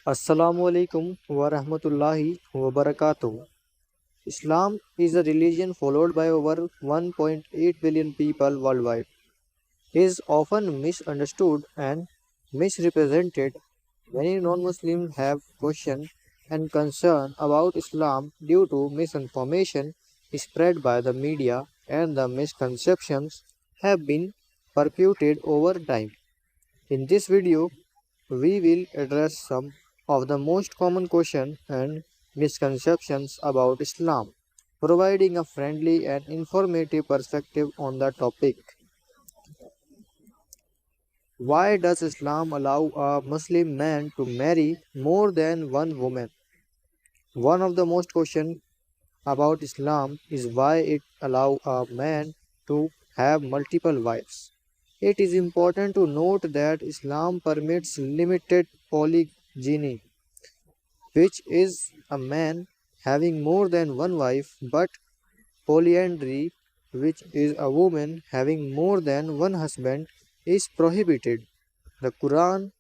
Assalamu alaikum wa rahmatullahi wa barakatuh. Islam is a religion followed by over 1.8 billion people worldwide. It is often misunderstood and misrepresented. Many non-Muslims have questions and concern about Islam due to misinformation spread by the media and the misconceptions have been perpetuated over time. In this video, we will address some of the most common questions and misconceptions about Islam, providing a friendly and informative perspective on the topic. Why does Islam allow a Muslim man to marry more than one woman? One of the most questions about Islam is why it allows a man to have multiple wives. It is important to note that Islam permits limited polygyny, which is a man having more than one wife, but polyandry, which is a woman having more than one husband, is prohibited. The Quran,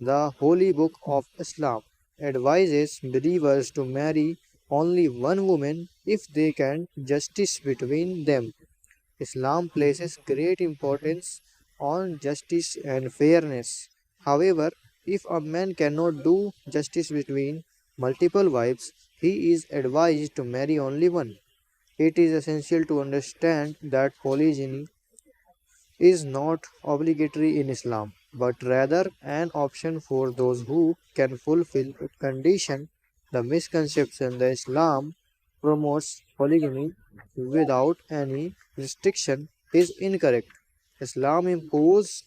the holy book of Islam, advises believers to marry only one woman if they can justice between them. Islam places great importance on justice and fairness. However, if a man cannot do justice between multiple wives, he is advised to marry only one. It is essential to understand that polygyny is not obligatory in Islam, but rather an option for those who can fulfill the condition. The misconception that Islam promotes polygamy without any restriction is incorrect. Islam imposes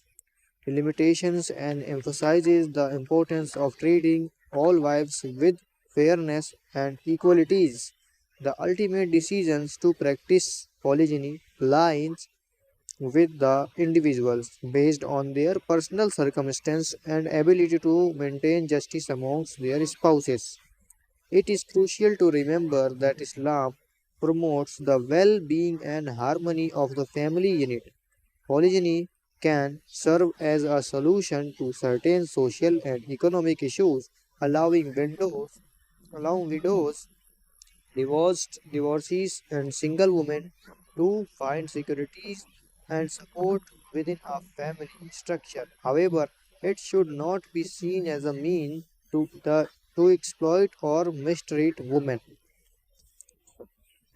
limitations and emphasizes the importance of treating all wives with fairness and equalities. The ultimate decisions to practice polygyny lies with the individuals based on their personal circumstance and ability to maintain justice amongst their spouses. It is crucial to remember that Islam promotes the well being and harmony of the family unit. Polygyny can serve as a solution to certain social and economic issues, allowing widows, divorcees, and single women to find security and support within a family structure. However, it should not be seen as a mean to exploit or mistreat women.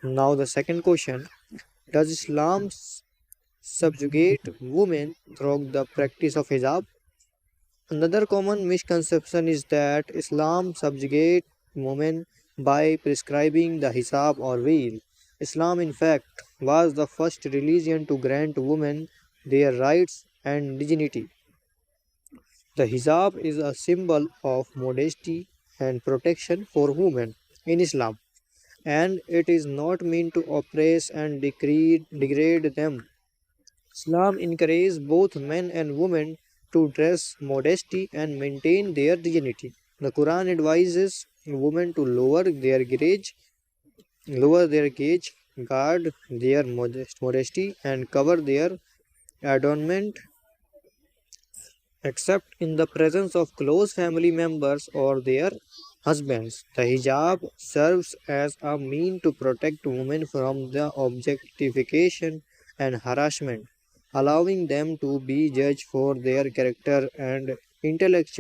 Now, the second question: does Islam subjugate women through the practice of hijab? Another common misconception is that Islam subjugates women by prescribing the hijab or veil. Islam, in fact, was the first religion to grant women their rights and dignity. The hijab is a symbol of modesty and protection for women in Islam, and it is not meant to oppress and degrade them. Islam encourages both men and women to dress modesty and maintain their dignity. The Quran advises women to lower their gauge, guard their modesty, and cover their adornment except in the presence of close family members or their husbands. The hijab serves as a mean to protect women from the objectification and harassment, allowing them to be judged for their character and intellect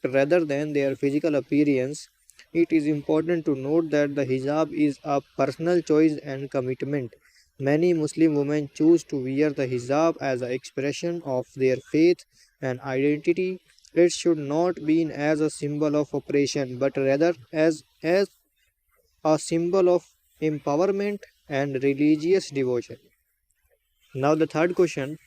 rather than their physical appearance. It is important to note that the hijab is a personal choice and commitment. Many Muslim women choose to wear the hijab as an expression of their faith and identity. It should not be as a symbol of oppression, but rather as a symbol of empowerment and religious devotion. Now, the third question: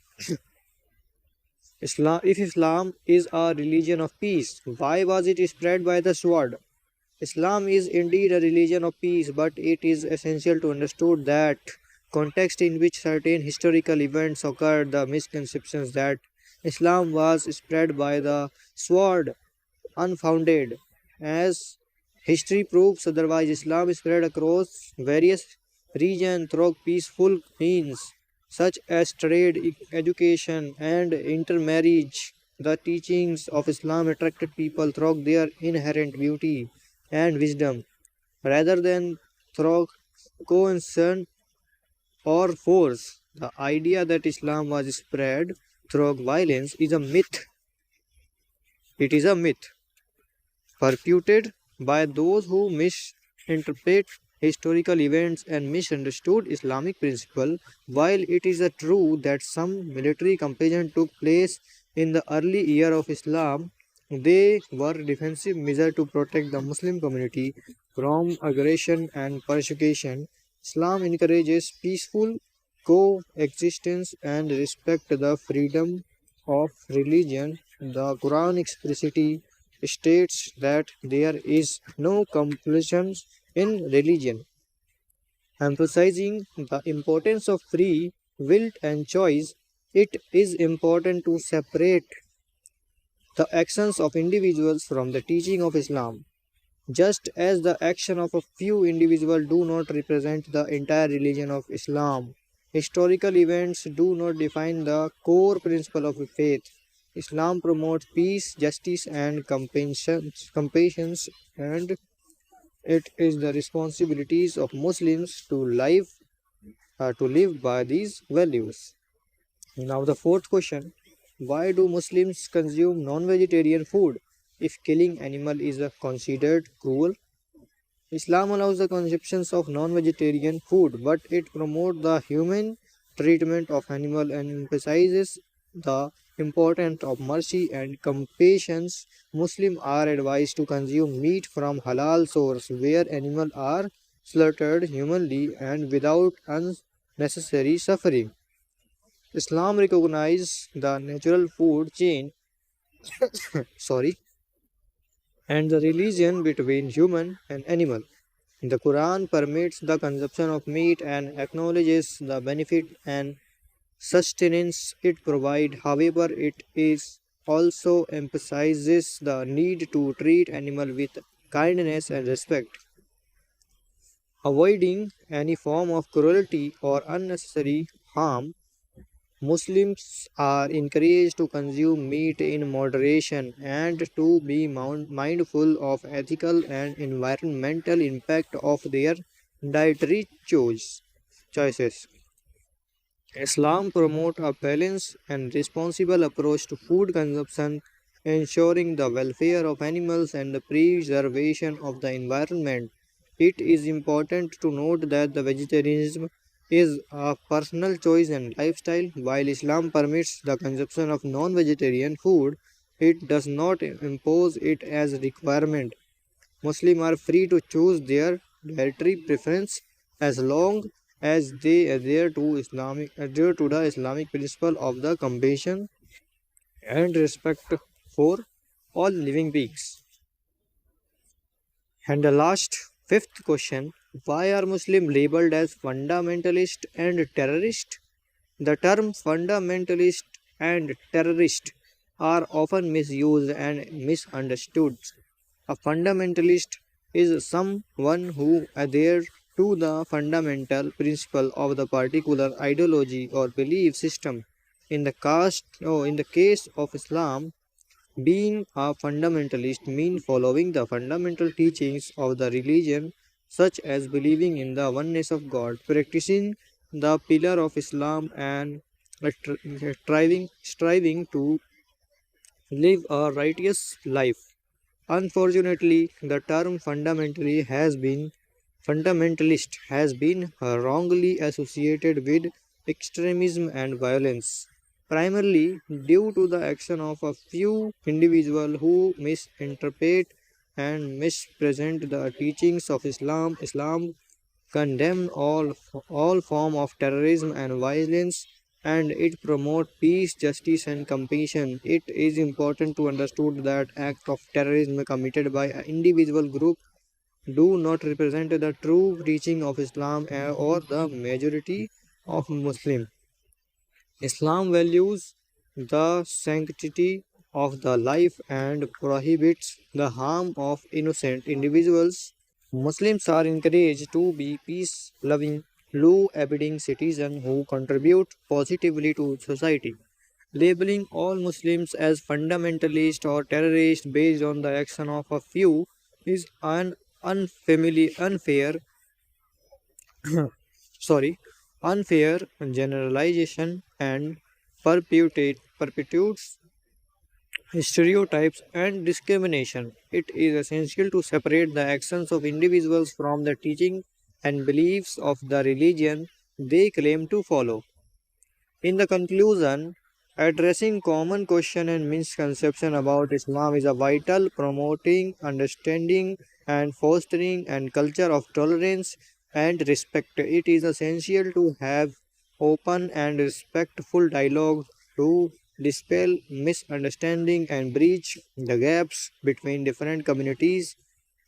if Islam is a religion of peace, why was it spread by the sword? Islam is indeed a religion of peace, but it is essential to understand that context in which certain historical events occurred. The misconceptions that Islam was spread by the sword unfounded. As history proves otherwise, Islam spread across various regions through peaceful means such as trade, education, and intermarriage. The teachings of Islam attracted people through their inherent beauty and wisdom rather than through coercion or force. The idea that Islam was spread through violence is a myth. It is a myth perpetuated by those who misinterpret historical events and misunderstood Islamic principle. While it is a true that some military campaign took place in the early year of Islam, they were defensive measures to protect the Muslim community from aggression and persecution. Islam encourages peaceful coexistence and respect the freedom of religion. The Quran explicitly states that there is no compulsion in religion, emphasizing the importance of free will and choice. It is important to separate the actions of individuals from the teaching of Islam. Just as the action of a few individuals do not represent the entire religion of Islam, historical events do not define the core principle of faith. Islam promotes peace, justice, and compassion, and it is the responsibilities of Muslims to live by these values. Now, the fourth question: why do Muslims consume non-vegetarian food if killing animal is considered cruel? Islam allows the consumption of non-vegetarian food, but it promotes the humane treatment of animal and emphasizes the importance of mercy and compassion. Muslims are advised to consume meat from halal source where animals are slaughtered humanly and without unnecessary suffering. Islam recognizes the natural food chain, sorry, and the relation between human and animal. The Quran permits the consumption of meat and acknowledges the benefit and sustenance it provides. However, it is also emphasizes the need to treat animal with kindness and respect, avoiding any form of cruelty or unnecessary harm. Muslims are encouraged to consume meat in moderation and to be mindful of ethical and environmental impact of their dietary choices. Islam promotes a balanced and responsible approach to food consumption, ensuring the welfare of animals and the preservation of the environment. It is important to note that the vegetarianism is a personal choice and lifestyle. While Islam permits the consumption of non-vegetarian food, it does not impose it as a requirement. Muslims are free to choose their dietary preference as long as they adhere to the Islamic principle of the compassion and respect for all living beings. And the last fifth question: why are Muslims labeled as fundamentalist and terrorist? The term fundamentalist and terrorist are often misused and misunderstood. A fundamentalist is someone who adheres to the fundamental principle of the particular ideology or belief system. In the case of Islam, being a fundamentalist means following the fundamental teachings of the religion, such as believing in the oneness of God, practicing the pillar of Islam, and striving to live a righteous life. Unfortunately, the term fundamentalist has been wrongly associated with extremism and violence, primarily due to the action of a few individuals who misinterpret and mispresent the teachings of Islam. Islam condemn all form of terrorism and violence, and it promote peace, justice, and compassion. It is important to understand that act of terrorism committed by an individual group do not represent the true teaching of Islam or the majority of Muslims. Islam values the sanctity of the life and prohibits the harm of innocent individuals. Muslims are encouraged to be peace loving, law abiding citizens who contribute positively to society. Labeling all Muslims as fundamentalist or terrorist based on the action of a few is an unfair sorry unfair generalization and perpetuates stereotypes and discrimination. It is essential to separate the actions of individuals from the teaching and beliefs of the religion they claim to follow. In the conclusion, addressing common question and misconception about Islam is a vital promoting understanding and fostering a culture of tolerance and respect. It is essential to have open and respectful dialogue to dispel misunderstanding and bridge the gaps between different communities.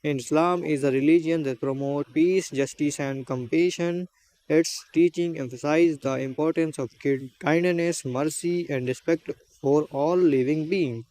Islam is a religion that promotes peace, justice, and compassion. Its teaching emphasizes the importance of kindness, mercy, and respect for all living beings.